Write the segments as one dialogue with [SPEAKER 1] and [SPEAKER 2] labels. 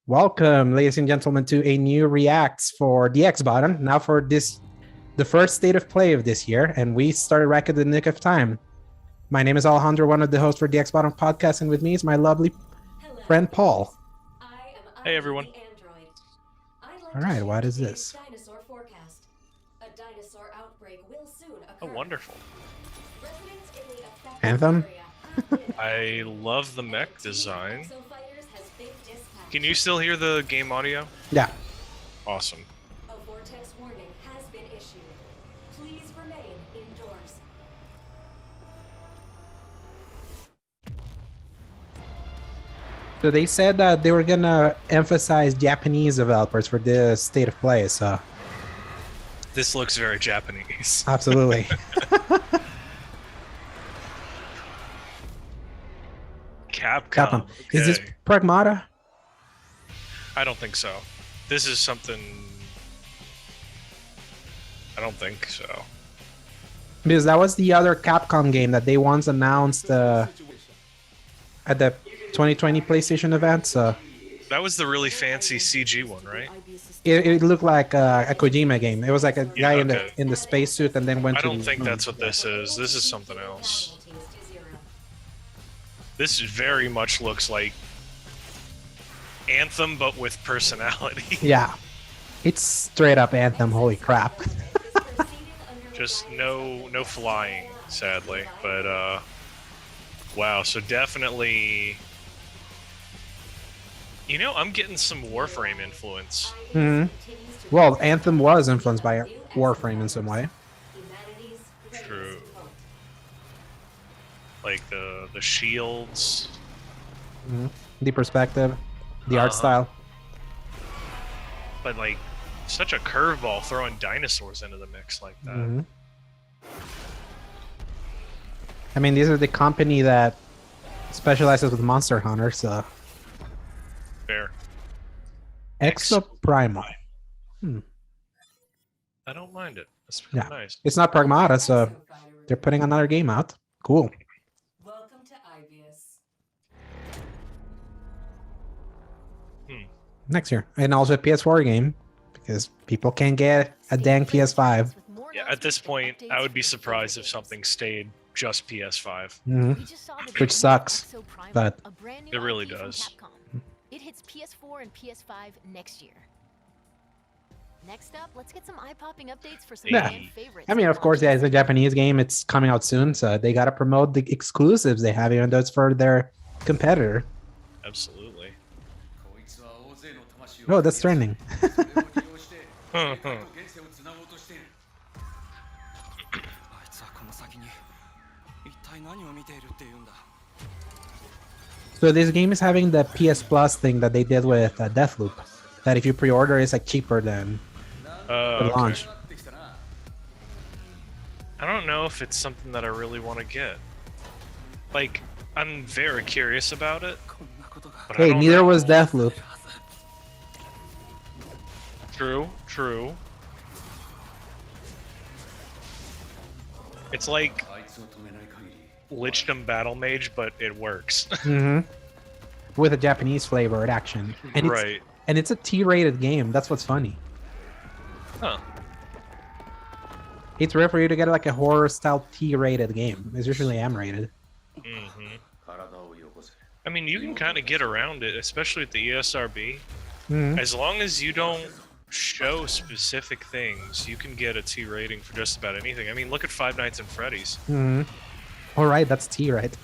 [SPEAKER 1] Welcome, ladies and gentlemen, to a new reacts for the X button. Now for the first state of play of this year, and we started Rack at the nick of time. My name is Alejandro, one of the hosts for the X button podcast, and with me is my lovely friend Paul.
[SPEAKER 2] Hey everyone.
[SPEAKER 1] All right, what is this?
[SPEAKER 2] Oh, wonderful.
[SPEAKER 1] Anthem?
[SPEAKER 2] I love the mech design. Can you still hear the game audio?
[SPEAKER 1] Yeah.
[SPEAKER 2] Awesome.
[SPEAKER 3] A vortex warning has been issued. Please remain indoors.
[SPEAKER 1] So they said that they were gonna emphasize Japanese developers for this state of play, so
[SPEAKER 2] This looks very Japanese.
[SPEAKER 1] absolutely.
[SPEAKER 2] Capcom.
[SPEAKER 1] Is this
[SPEAKER 2] Okay.
[SPEAKER 1] Pragmata?
[SPEAKER 2] I don't think so. This is something... I don't think so.
[SPEAKER 1] Because that was the other Capcom game that they once announced at the 2020 PlayStation event. So
[SPEAKER 2] That was the really fancy CG one, right?
[SPEAKER 1] it looked like a Kojima game. It was like a guy
[SPEAKER 2] okay.
[SPEAKER 1] in the spacesuit and then went
[SPEAKER 2] I
[SPEAKER 1] to.
[SPEAKER 2] don't think that's what this is. This is something else. This very much looks like Anthem, but with personality.
[SPEAKER 1] Yeah, it's straight up Anthem. Holy crap!
[SPEAKER 2] Just no flying, sadly. But wow, so definitely, I'm getting some Warframe influence.
[SPEAKER 1] Hmm. Well, Anthem was influenced by Warframe in some way.
[SPEAKER 2] True. Like the shields.
[SPEAKER 1] Hmm. The perspective, the art style.
[SPEAKER 2] But like such a curveball throwing dinosaurs into the mix like that.
[SPEAKER 1] Hmm. I mean, these are the company that specializes with Monster Hunter, so
[SPEAKER 2] Fair.
[SPEAKER 1] Exoprimal.
[SPEAKER 2] I don't mind it. That's pretty
[SPEAKER 1] Yeah.
[SPEAKER 2] nice.
[SPEAKER 1] It's not Pragmata, so they're putting another game out. Cool.
[SPEAKER 3] Welcome to IBIS.
[SPEAKER 1] Next year. And also a PS4 game, because people can't get a dang PS5.
[SPEAKER 2] Yeah, at this point, I would be surprised if something stayed just PS5.
[SPEAKER 1] Which sucks, but
[SPEAKER 2] It really does.
[SPEAKER 4] It hits PS4 and PS5 next year. Next up, let's get some eye-popping updates for some
[SPEAKER 1] Yeah.
[SPEAKER 4] fan favorites.
[SPEAKER 1] I mean, of course, yeah, it's a Japanese game. It's coming out soon, so they gotta promote the exclusives they have, even though it's for their competitor.
[SPEAKER 2] Absolutely.
[SPEAKER 1] Oh, that's trending. So this game is having the PS Plus thing that they did with Deathloop. That if you pre-order, it's like cheaper than the
[SPEAKER 2] Okay.
[SPEAKER 1] launch.
[SPEAKER 2] I don't know if it's something that I really want to get. Like, I'm very curious about it. But I
[SPEAKER 1] Hey,
[SPEAKER 2] don't
[SPEAKER 1] neither
[SPEAKER 2] know.
[SPEAKER 1] was Deathloop.
[SPEAKER 2] True. It's like Lichdom Battle Mage, but it works.
[SPEAKER 1] Hmm. With a Japanese flavored action, and it's,
[SPEAKER 2] Right.
[SPEAKER 1] and it's a T-rated game. That's what's funny.
[SPEAKER 2] Huh.
[SPEAKER 1] It's rare for you to get like a horror style T-rated game. It's usually M-rated.
[SPEAKER 2] I mean, you can kind of get around it, especially with the ESRB.
[SPEAKER 1] Mhm.
[SPEAKER 2] As long as you don't show specific things, you can get a T rating for just about anything. I mean, look at Five Nights at Freddy's.
[SPEAKER 1] Hmm. All right, that's T, right?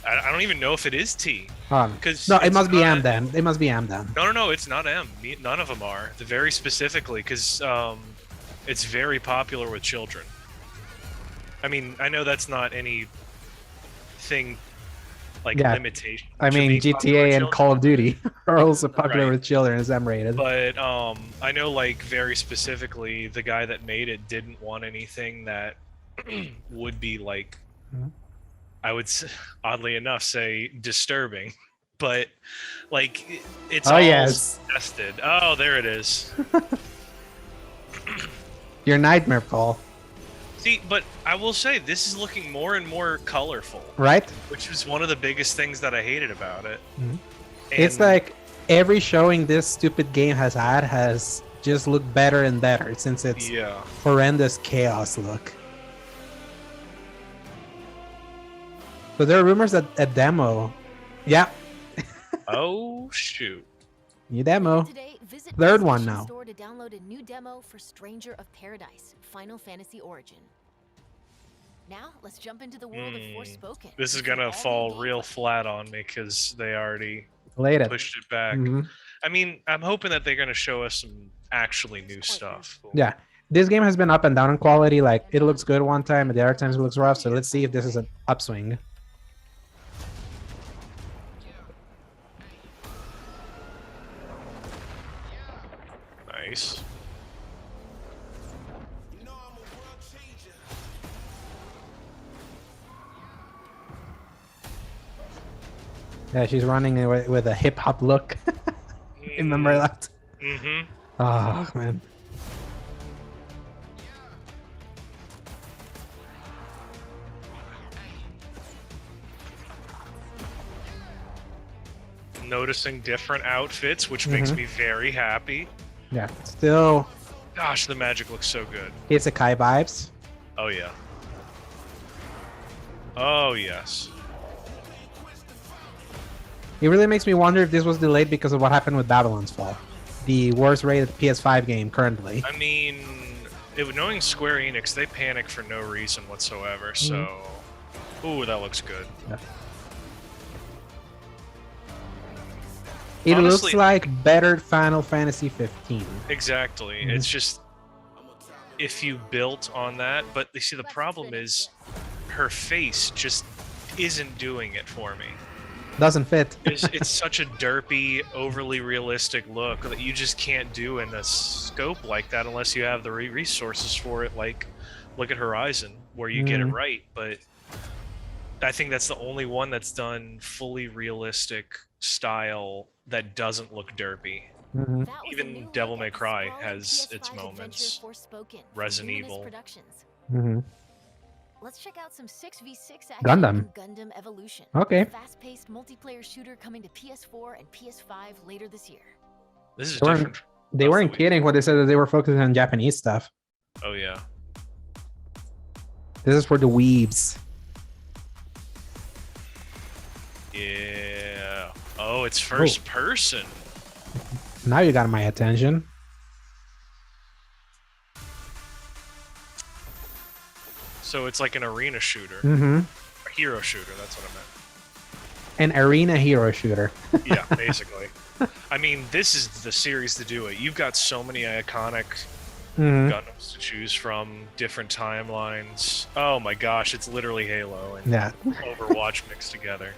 [SPEAKER 2] I don't even know if it is T. 'Cause
[SPEAKER 1] No, it
[SPEAKER 2] it's
[SPEAKER 1] must be
[SPEAKER 2] not-
[SPEAKER 1] M then. It must be M then.
[SPEAKER 2] No, it's not M. None of them are. Very specifically, because it's very popular with children. I mean, I know that's not anything like
[SPEAKER 1] Yeah.
[SPEAKER 2] limitation.
[SPEAKER 1] I
[SPEAKER 2] to
[SPEAKER 1] mean,
[SPEAKER 2] being popular
[SPEAKER 1] GTA
[SPEAKER 2] with
[SPEAKER 1] and
[SPEAKER 2] children,
[SPEAKER 1] Call of Duty are also popular
[SPEAKER 2] Right.
[SPEAKER 1] with children as M-rated.
[SPEAKER 2] But I know, like, very specifically, the guy that made it didn't want anything that would be like,
[SPEAKER 1] Mhm.
[SPEAKER 2] I would oddly enough say disturbing, but like it's
[SPEAKER 1] Oh,
[SPEAKER 2] all
[SPEAKER 1] yes.
[SPEAKER 2] tested. Oh, there it is.
[SPEAKER 1] Your nightmare, Paul.
[SPEAKER 2] See, but I will say this is looking more and more colorful,
[SPEAKER 1] Right?
[SPEAKER 2] which was one of the biggest things that I hated about it.
[SPEAKER 1] Mhm. It's
[SPEAKER 2] And-
[SPEAKER 1] like every showing this stupid game has had has just looked better and better since its
[SPEAKER 2] Yeah.
[SPEAKER 1] horrendous chaos look. So there are rumors that a demo. Yeah,
[SPEAKER 2] Oh shoot.
[SPEAKER 1] new demo.
[SPEAKER 4] Today, visit
[SPEAKER 1] Third one
[SPEAKER 4] PlayStation
[SPEAKER 1] now.
[SPEAKER 4] Store to download a new demo for Stranger of Paradise: Final Fantasy Origin. Now, let's jump into the world of Forspoken.
[SPEAKER 2] This is
[SPEAKER 4] Before
[SPEAKER 2] gonna
[SPEAKER 4] all new
[SPEAKER 2] fall real
[SPEAKER 4] gameplay.
[SPEAKER 2] flat on me because they already
[SPEAKER 1] Played it.
[SPEAKER 2] pushed it back.
[SPEAKER 1] Mhm.
[SPEAKER 2] I mean, I'm hoping that they're gonna show us some actually new stuff.
[SPEAKER 1] Yeah, this game has been up and down in quality. Like it looks good one time, and the other times it looks rough. So let's see if this is an upswing.
[SPEAKER 2] Nice.
[SPEAKER 1] Yeah, she's running with a hip hop look. Remember that?
[SPEAKER 2] Mm-hmm.
[SPEAKER 1] Oh man.
[SPEAKER 2] Noticing different outfits, which makes me very happy.
[SPEAKER 1] Yeah, still
[SPEAKER 2] Gosh, the magic looks so good.
[SPEAKER 1] isekai vibes.
[SPEAKER 2] Oh yeah. Oh yes.
[SPEAKER 1] It really makes me wonder if this was delayed because of what happened with Babylon's Fall, the worst rated PS5 game currently.
[SPEAKER 2] I mean, knowing Square Enix, they panic for no reason whatsoever. So, ooh, that looks good.
[SPEAKER 1] Yeah. It
[SPEAKER 2] Honestly,
[SPEAKER 1] looks like better Final Fantasy 15.
[SPEAKER 2] Exactly. It's just if you built on that, but you see, the problem is her face just isn't doing it for me.
[SPEAKER 1] Doesn't fit.
[SPEAKER 2] It's such a derpy, overly realistic look that you just can't do in a scope like that unless you have the resources for it. Like, look at Horizon, where you get it right. But I think that's the only one that's done fully realistic style that doesn't look derpy.
[SPEAKER 4] That was a
[SPEAKER 2] Even
[SPEAKER 4] new
[SPEAKER 2] Devil
[SPEAKER 4] look
[SPEAKER 2] May
[SPEAKER 4] at the
[SPEAKER 2] Cry
[SPEAKER 4] sprawling
[SPEAKER 2] has
[SPEAKER 4] PS5
[SPEAKER 2] its
[SPEAKER 4] adventure
[SPEAKER 2] moments.
[SPEAKER 4] Forspoken from
[SPEAKER 2] Resident
[SPEAKER 4] Luminous
[SPEAKER 2] Evil.
[SPEAKER 4] Productions. Let's check out some 6v6 action
[SPEAKER 1] Gundam.
[SPEAKER 4] in Gundam Evolution.
[SPEAKER 1] Okay.
[SPEAKER 4] A fast-paced multiplayer shooter coming to PS4 and PS5 later this year.
[SPEAKER 2] This is
[SPEAKER 1] They weren't-
[SPEAKER 2] different.
[SPEAKER 1] They weren't kidding when they said that they were focusing on Japanese stuff.
[SPEAKER 2] Oh yeah.
[SPEAKER 1] This is for the weebs.
[SPEAKER 2] Yeah. Oh, it's first person.
[SPEAKER 1] Now you got my attention.
[SPEAKER 2] So it's like an arena shooter. A hero shooter, that's what I meant.
[SPEAKER 1] An arena hero shooter.
[SPEAKER 2] Yeah, basically. I mean, this is the series to do it. You've got so many iconic Gundams to choose from, different timelines. Oh my gosh, it's literally Halo and
[SPEAKER 1] Yeah.
[SPEAKER 2] Overwatch mixed together.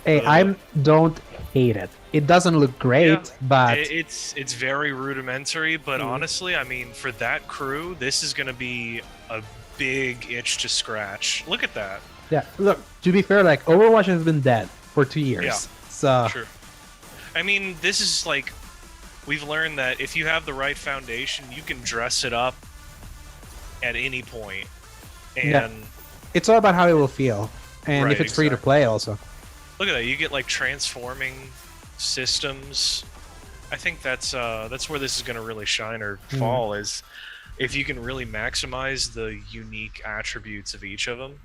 [SPEAKER 1] Hey, I don't hate it. It doesn't look great,
[SPEAKER 2] Yeah,
[SPEAKER 1] but
[SPEAKER 2] it's very rudimentary, but honestly, I mean, for that crew, this is going to be a big itch to scratch. Look at that.
[SPEAKER 1] yeah. Look, to be fair, like Overwatch has been dead for 2 years.
[SPEAKER 2] Yeah.
[SPEAKER 1] So
[SPEAKER 2] True. I mean, this is like, we've learned that if you have the right foundation, you can dress it up at any point. And
[SPEAKER 1] Yeah. It's all about how it will feel, and if
[SPEAKER 2] Right,
[SPEAKER 1] it's free to play, also.
[SPEAKER 2] look at that, you get like transforming systems. I think that's where this is going to really shine or fall, is if you can really maximize the unique attributes of each of them.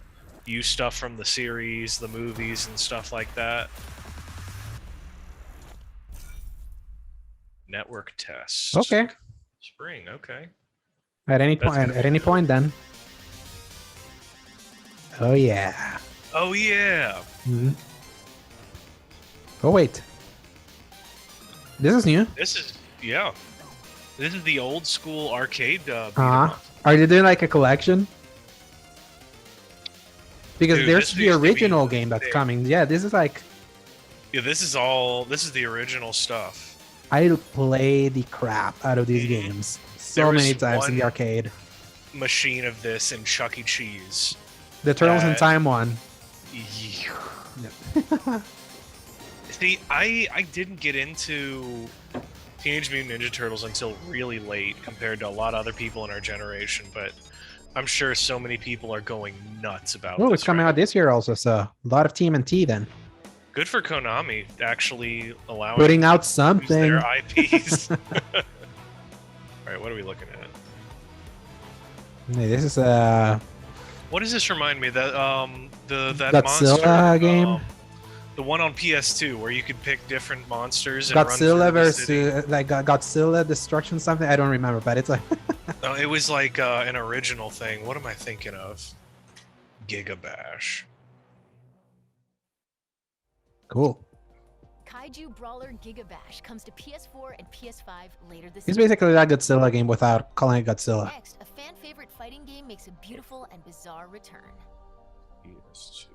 [SPEAKER 2] Use stuff from the series, the movies, and stuff like that. Network test.
[SPEAKER 1] Okay.
[SPEAKER 2] Spring, okay.
[SPEAKER 1] At any
[SPEAKER 2] That's
[SPEAKER 1] point,
[SPEAKER 2] good.
[SPEAKER 1] at any point, then. Oh yeah.
[SPEAKER 2] Oh yeah.
[SPEAKER 1] Oh wait. This is new.
[SPEAKER 2] This is This is the old school arcade beat 'em
[SPEAKER 1] Uh-huh.
[SPEAKER 2] up.
[SPEAKER 1] Are they doing like a collection? Because
[SPEAKER 2] Dude,
[SPEAKER 1] there's
[SPEAKER 2] this
[SPEAKER 1] the
[SPEAKER 2] needs to be
[SPEAKER 1] original game that's
[SPEAKER 2] big.
[SPEAKER 1] coming. Yeah, this is like
[SPEAKER 2] Yeah, this is the original stuff.
[SPEAKER 1] I play the crap out of these games so
[SPEAKER 2] There was
[SPEAKER 1] many times in the
[SPEAKER 2] one-
[SPEAKER 1] arcade.
[SPEAKER 2] Machine of this in Chuck E. Cheese.
[SPEAKER 1] The Turtles in
[SPEAKER 2] that-
[SPEAKER 1] Time one.
[SPEAKER 2] See, I didn't get into Teenage Mutant Ninja Turtles until really late compared to a lot of other people in our generation, but I'm sure so many people are going nuts about
[SPEAKER 1] Oh,
[SPEAKER 2] this
[SPEAKER 1] it's coming
[SPEAKER 2] right
[SPEAKER 1] out this year also, so a lot of TMNT then.
[SPEAKER 2] Good for Konami actually allowing
[SPEAKER 1] Putting out
[SPEAKER 2] to use
[SPEAKER 1] something.
[SPEAKER 2] their IPs. All right, what are we looking at?
[SPEAKER 1] Hey, this is
[SPEAKER 2] What does this remind me? That that
[SPEAKER 1] Godzilla
[SPEAKER 2] monster
[SPEAKER 1] game?
[SPEAKER 2] the one on PS2 where you could pick different monsters and run
[SPEAKER 1] Godzilla
[SPEAKER 2] through the city.
[SPEAKER 1] versus like Godzilla Destruction something. I don't remember, but it's like
[SPEAKER 2] No, it was like an original thing. What am I thinking of? Gigabash.
[SPEAKER 1] cool.
[SPEAKER 4] Kaiju Brawler Gigabash comes to PS4 and PS5 later this
[SPEAKER 1] It's
[SPEAKER 4] year.
[SPEAKER 1] basically that Godzilla game without calling it Godzilla.
[SPEAKER 4] Next, a fan favorite fighting game makes a beautiful and bizarre return.
[SPEAKER 2] PS2.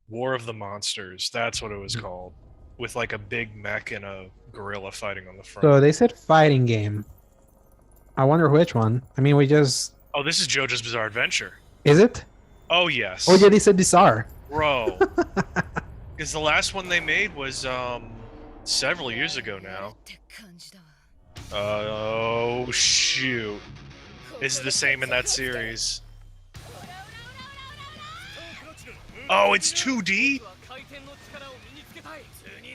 [SPEAKER 2] War of the Monsters. That's what it was called. With like a big mech and a gorilla fighting on the front.
[SPEAKER 1] So they said fighting game. I wonder which one. I mean, we just
[SPEAKER 2] Oh, this is JoJo's Bizarre Adventure.
[SPEAKER 1] is it?
[SPEAKER 2] Oh yes.
[SPEAKER 1] Oh yeah, they said bizarre.
[SPEAKER 2] Bro. Because the last one they made was several years ago now. Oh shoot. Is the same in that series. Oh, it's 2D?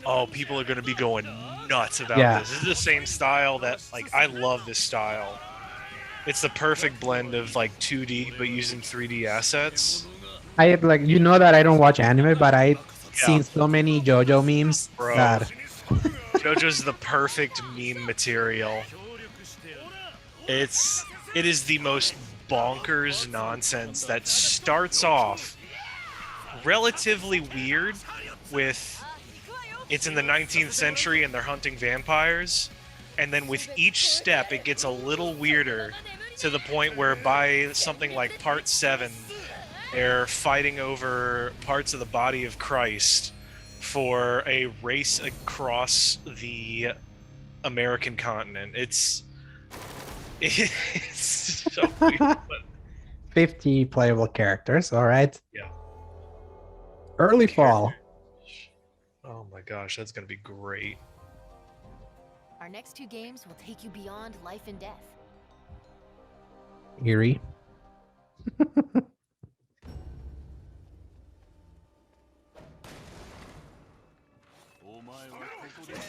[SPEAKER 2] Oh, people are gonna be going nuts about
[SPEAKER 1] Yeah.
[SPEAKER 2] this. This is the same style that, like, I love this style. It's the perfect blend of like 2D but using 3D assets.
[SPEAKER 1] I like that I don't watch anime, but I've seen so many JoJo memes
[SPEAKER 2] Bro.
[SPEAKER 1] that
[SPEAKER 2] JoJo's the perfect meme material. It is the most bonkers nonsense that starts off relatively weird with it's in the 19th century and they're hunting vampires, and then with each step it gets a little weirder to the point where by something like part 7 they're fighting over parts of the body of Christ for a race across the American continent. It's so weird, but
[SPEAKER 1] 50 playable characters. All right.
[SPEAKER 2] yeah.
[SPEAKER 1] Early fall.
[SPEAKER 2] Oh my gosh, that's gonna be great.
[SPEAKER 4] Our next two games will take you beyond life and death.
[SPEAKER 1] Eerie.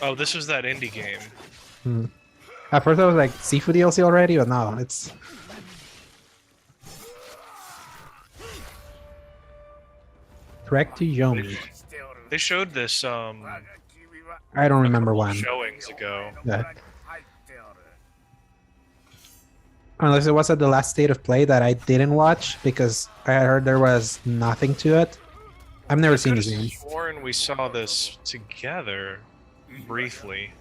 [SPEAKER 2] Oh, this was that indie game.
[SPEAKER 1] At first I was like Seafood DLC already, but no, it's Trek to Yomi.
[SPEAKER 2] They showed this
[SPEAKER 1] I don't remember when.
[SPEAKER 2] showings ago.
[SPEAKER 1] Yeah. Unless it was at the last state of play that I didn't watch because I heard there was nothing to it. I've never seen this game.
[SPEAKER 2] Sworn we saw this together briefly.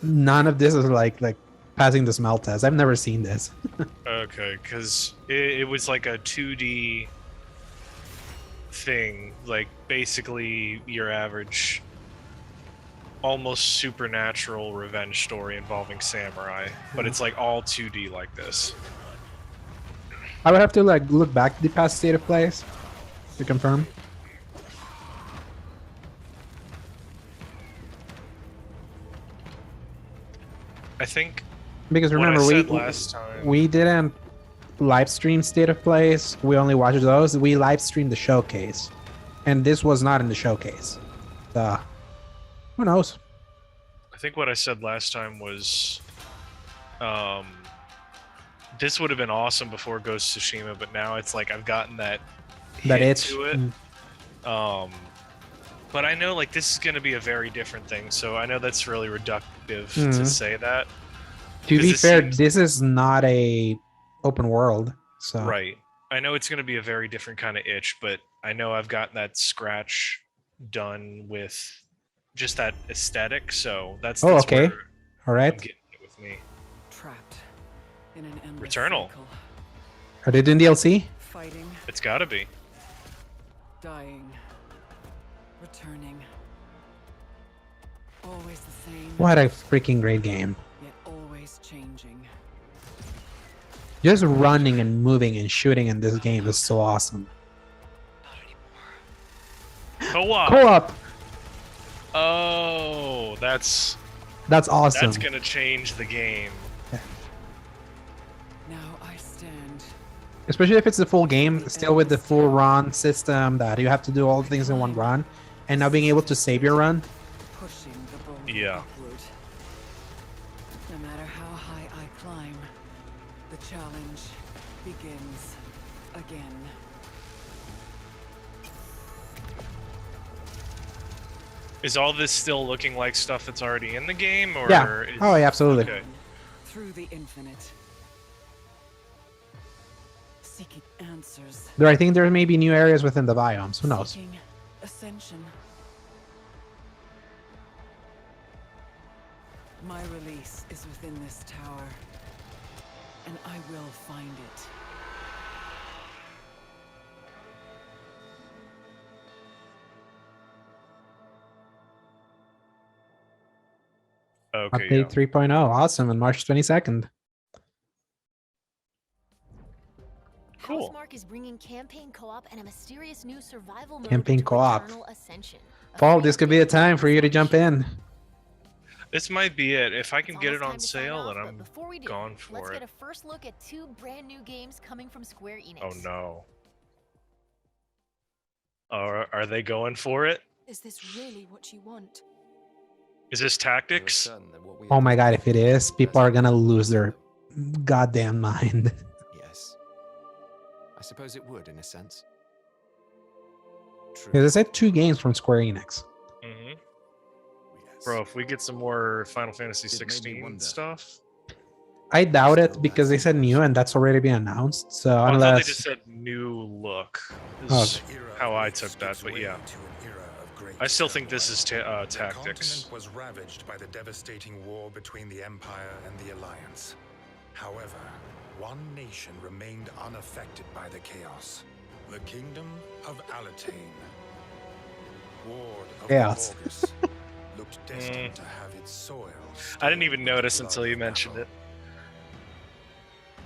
[SPEAKER 1] None of this is like passing the smell test. I've never seen this.
[SPEAKER 2] Okay, because it was like a 2D thing, like basically your average almost supernatural revenge story involving samurai, but it's like all 2D like this.
[SPEAKER 1] I would have to like look back to the past state of plays to confirm.
[SPEAKER 2] I think
[SPEAKER 1] Because
[SPEAKER 2] what
[SPEAKER 1] remember
[SPEAKER 2] I
[SPEAKER 1] we
[SPEAKER 2] said last time.
[SPEAKER 1] we didn't live stream state of plays. We only watched those. We live streamed the showcase, and this was not in the showcase. Who knows?
[SPEAKER 2] I think what I said last time was, this would have been awesome before Ghost of Tsushima, but now it's like I've gotten that hit
[SPEAKER 1] itch.
[SPEAKER 2] to it. But I know like this is going to be a very different thing, so I know that's really reductive to say that.
[SPEAKER 1] To
[SPEAKER 2] 'Cause
[SPEAKER 1] be
[SPEAKER 2] this
[SPEAKER 1] fair,
[SPEAKER 2] seems-
[SPEAKER 1] this is not a open world, so
[SPEAKER 2] Right. I know it's going to be a very different kind of itch, but I know I've gotten that scratch done with just that aesthetic, so that's
[SPEAKER 1] okay.
[SPEAKER 2] where
[SPEAKER 1] All
[SPEAKER 2] I'm
[SPEAKER 1] right.
[SPEAKER 2] getting it with me.
[SPEAKER 5] Trapped in an endless
[SPEAKER 2] Returnal.
[SPEAKER 5] cycle,
[SPEAKER 1] Are they doing DLC?
[SPEAKER 5] fighting,
[SPEAKER 2] It's got to be.
[SPEAKER 5] dying, returning. Always the same,
[SPEAKER 1] What a freaking great game!
[SPEAKER 5] yet always changing.
[SPEAKER 1] Just running and moving and shooting in this game is so awesome.
[SPEAKER 2] Co-op.
[SPEAKER 1] Co-op.
[SPEAKER 2] Oh, that's
[SPEAKER 1] Awesome.
[SPEAKER 2] gonna change the game.
[SPEAKER 5] Now I stand
[SPEAKER 1] Especially if it's the full game, still with the full run system that you have to do all the things in one run, and now being able to save your run.
[SPEAKER 5] Pushing the boulder
[SPEAKER 2] Yeah.
[SPEAKER 5] upward. No matter how high I climb, the challenge begins again.
[SPEAKER 2] Is all this still looking like stuff that's already in the game, or
[SPEAKER 1] Yeah.
[SPEAKER 2] is-
[SPEAKER 1] Oh, yeah, absolutely.
[SPEAKER 2] Okay.
[SPEAKER 5] Through the infinite. Seeking answers.
[SPEAKER 1] There, I think there may be new areas within the biomes. Who knows?
[SPEAKER 5] Seeking ascension. My release is within this tower, and I will find it.
[SPEAKER 2] Okay.
[SPEAKER 1] Update 3.0. Awesome. On March 22nd.
[SPEAKER 2] Cool.
[SPEAKER 4] Housemarque is bringing campaign co-op and a mysterious new survival mode
[SPEAKER 1] Campaign
[SPEAKER 4] to
[SPEAKER 1] co-op.
[SPEAKER 4] Eternal Ascension. A
[SPEAKER 1] Paul,
[SPEAKER 4] free
[SPEAKER 1] this could be a time for you to jump in.
[SPEAKER 2] This might be it. If I
[SPEAKER 4] It's
[SPEAKER 2] can get
[SPEAKER 4] almost
[SPEAKER 2] it
[SPEAKER 4] time
[SPEAKER 2] on
[SPEAKER 4] to sign
[SPEAKER 2] sale,
[SPEAKER 4] off,
[SPEAKER 2] then
[SPEAKER 4] but
[SPEAKER 2] I'm
[SPEAKER 4] before we do,
[SPEAKER 2] gone
[SPEAKER 4] let's
[SPEAKER 2] for
[SPEAKER 4] get
[SPEAKER 2] it.
[SPEAKER 4] a first look at 2 brand new games coming from Square Enix.
[SPEAKER 2] Oh no. Are they going for it?
[SPEAKER 6] Is this really what you want?
[SPEAKER 2] Is this tactics?
[SPEAKER 1] Oh my god, if it is, people are gonna lose their goddamn mind.
[SPEAKER 7] Yes. I suppose it would, in a sense. True.
[SPEAKER 1] Yeah, they said 2 games from Square Enix.
[SPEAKER 2] Mm-hmm.
[SPEAKER 7] Yes.
[SPEAKER 2] Bro, if we get some more Final Fantasy
[SPEAKER 7] It made me
[SPEAKER 2] 16
[SPEAKER 7] wonder.
[SPEAKER 2] stuff.
[SPEAKER 1] I doubt it because they said new and that's already been announced. So
[SPEAKER 2] Oh, I thought they
[SPEAKER 1] unless
[SPEAKER 2] just said new look.
[SPEAKER 1] Oh.
[SPEAKER 2] Is how I took that, but yeah. I still think this is
[SPEAKER 8] The
[SPEAKER 2] tactics.
[SPEAKER 8] continent was ravaged by the devastating war between the Empire and the Alliance. However, one nation remained unaffected by the chaos. The Kingdom of Alatane. Ward of
[SPEAKER 1] Chaos.
[SPEAKER 8] the August looked destined to have its soil.
[SPEAKER 2] I didn't even
[SPEAKER 8] stained with
[SPEAKER 2] notice
[SPEAKER 8] the
[SPEAKER 2] until
[SPEAKER 8] blood
[SPEAKER 2] you
[SPEAKER 8] of
[SPEAKER 2] mentioned
[SPEAKER 8] battle.
[SPEAKER 2] it.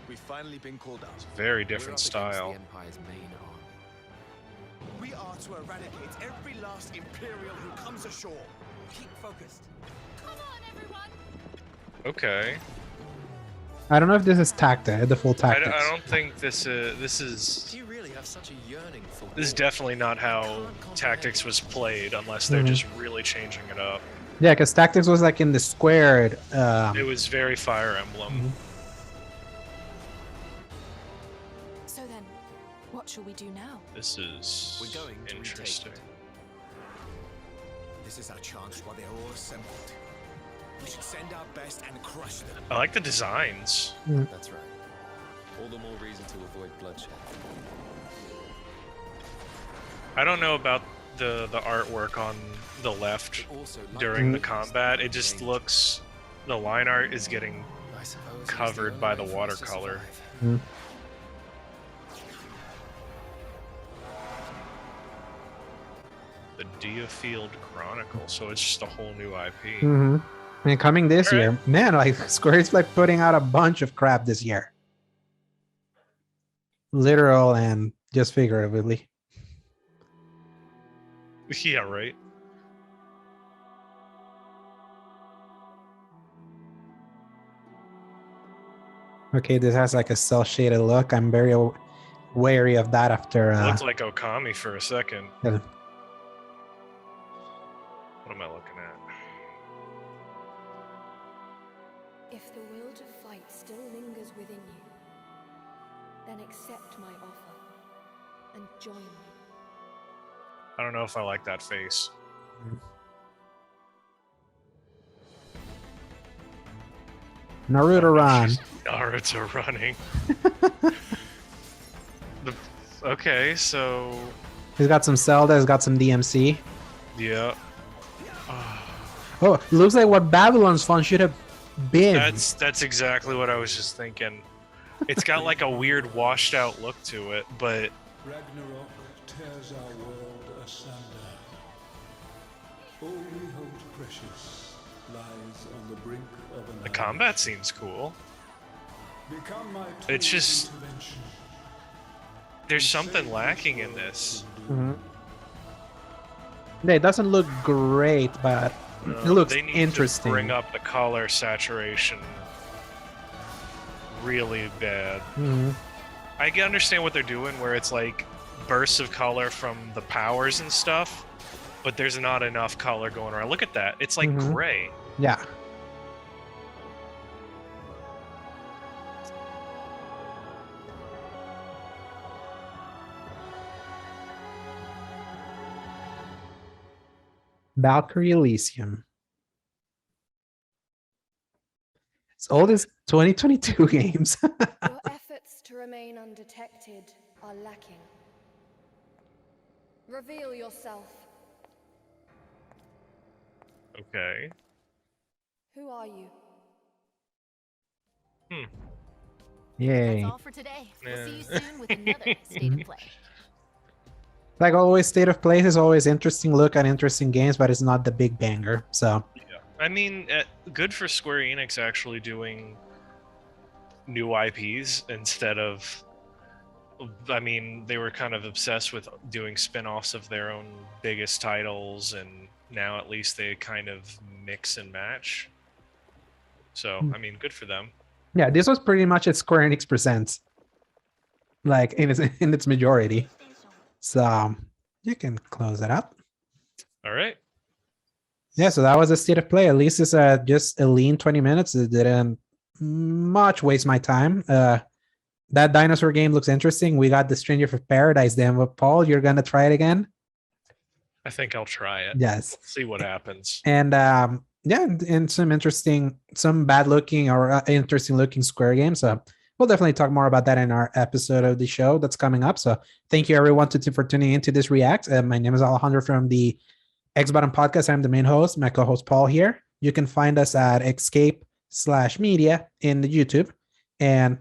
[SPEAKER 7] We've finally been called out.
[SPEAKER 2] Very
[SPEAKER 7] We're
[SPEAKER 2] different
[SPEAKER 7] up against
[SPEAKER 2] style.
[SPEAKER 7] The Empire's main arm.
[SPEAKER 9] We are to eradicate every last Imperial who comes ashore. Keep focused.
[SPEAKER 4] Come on, everyone!
[SPEAKER 2] Okay.
[SPEAKER 1] I don't know if this is the full
[SPEAKER 2] I
[SPEAKER 1] tactics.
[SPEAKER 2] don't think this is.
[SPEAKER 7] Do you really have such a yearning for
[SPEAKER 2] This is
[SPEAKER 7] war?
[SPEAKER 2] definitely not how tactics was played, unless they're
[SPEAKER 1] Mhm.
[SPEAKER 2] just really changing it up.
[SPEAKER 1] Yeah, because tactics was like in the squared.
[SPEAKER 2] It was very Fire Emblem.
[SPEAKER 1] Mhm.
[SPEAKER 6] So then, what shall we do now?
[SPEAKER 2] This is
[SPEAKER 7] We're going to retake
[SPEAKER 2] interesting.
[SPEAKER 7] it.
[SPEAKER 9] This is our chance while they're all assembled. We should send our best and crush them.
[SPEAKER 2] I like the designs.
[SPEAKER 7] That's right. All the more reason to avoid bloodshed.
[SPEAKER 2] I don't know about the artwork on the left
[SPEAKER 7] But also, like
[SPEAKER 2] during the
[SPEAKER 7] the
[SPEAKER 2] combat. It just looks, the line art is getting
[SPEAKER 7] I suppose it's
[SPEAKER 2] covered
[SPEAKER 7] only
[SPEAKER 2] by
[SPEAKER 7] way
[SPEAKER 2] the
[SPEAKER 7] for us to
[SPEAKER 2] watercolor.
[SPEAKER 7] survive.
[SPEAKER 2] the Deerfield Chronicle, so it's just a whole new IP.
[SPEAKER 1] Mm-hmm. And coming this
[SPEAKER 2] Alright.
[SPEAKER 1] year, man, like Square is like putting out a bunch of crap this year. Literal and just figuratively.
[SPEAKER 2] Yeah, right.
[SPEAKER 1] Okay, this has like a cell shaded look. I'm very wary of that after.
[SPEAKER 2] It looked like Okami for a second.
[SPEAKER 1] Yeah.
[SPEAKER 2] What am I looking at?
[SPEAKER 3] If the will to fight still lingers within you, then accept my offer and join me.
[SPEAKER 2] I don't know if I like that face.
[SPEAKER 1] Naruto run.
[SPEAKER 2] Naruto running. Okay, so
[SPEAKER 1] He's got some Zelda. He's got some DMC.
[SPEAKER 2] yeah,
[SPEAKER 1] Oh, it looks like what Babylon's Fun should have been.
[SPEAKER 2] that's exactly what I was just thinking. It's got like a weird washed out look to it, but
[SPEAKER 10] Ragnarok tears our world asunder. All we hold precious lies on the brink of an
[SPEAKER 2] the combat seems cool.
[SPEAKER 10] Become my
[SPEAKER 2] It's
[SPEAKER 10] tool of
[SPEAKER 2] just-
[SPEAKER 10] intervention.
[SPEAKER 2] There's something lacking in this.
[SPEAKER 1] Mhm. Yeah, it doesn't look great, but it looks
[SPEAKER 2] They need
[SPEAKER 1] interesting.
[SPEAKER 2] to bring up the color saturation really bad.
[SPEAKER 1] Mhm.
[SPEAKER 2] I can understand what they're doing, where it's like bursts of color from the powers and stuff, but there's not enough color going around. Look at that. It's like gray.
[SPEAKER 1] Yeah. Valkyrie Elysium. It's old as 2022 games.
[SPEAKER 3] Your efforts to remain undetected are lacking. Reveal yourself.
[SPEAKER 2] Okay.
[SPEAKER 3] Who are you?
[SPEAKER 1] Yay.
[SPEAKER 4] That's all for today. We'll see you soon with another State of Play.
[SPEAKER 1] Like always, State of Play is always interesting look at interesting games, but it's not the big banger. So
[SPEAKER 2] Yeah. I mean, good for Square Enix actually doing new IPs instead of... I mean, they were kind of obsessed with doing spin-offs of their own biggest titles, and now at least they kind of mix and match. So, I mean, good for them.
[SPEAKER 1] yeah, this was pretty much a Square Enix Presents, like in its majority. So you can close that up.
[SPEAKER 2] All right.
[SPEAKER 1] Yeah, so that was a State of Play. At least it's just a lean 20 minutes. It didn't much waste my time. That dinosaur game looks interesting. We got the Stranger of Paradise demo. Paul, you're gonna try it again?
[SPEAKER 2] I think I'll try it.
[SPEAKER 1] Yes.
[SPEAKER 2] See what happens.
[SPEAKER 1] And yeah, and some bad looking or interesting looking Square games. So we'll definitely talk more about that in our episode of the show that's coming up. So thank you everyone for tuning into this React. My name is Alejandro from the X Button Podcast. I'm the main host. My co-host Paul here. You can find us at escape/media in the YouTube. And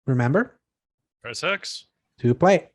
[SPEAKER 1] remember,
[SPEAKER 2] Press X
[SPEAKER 1] to play.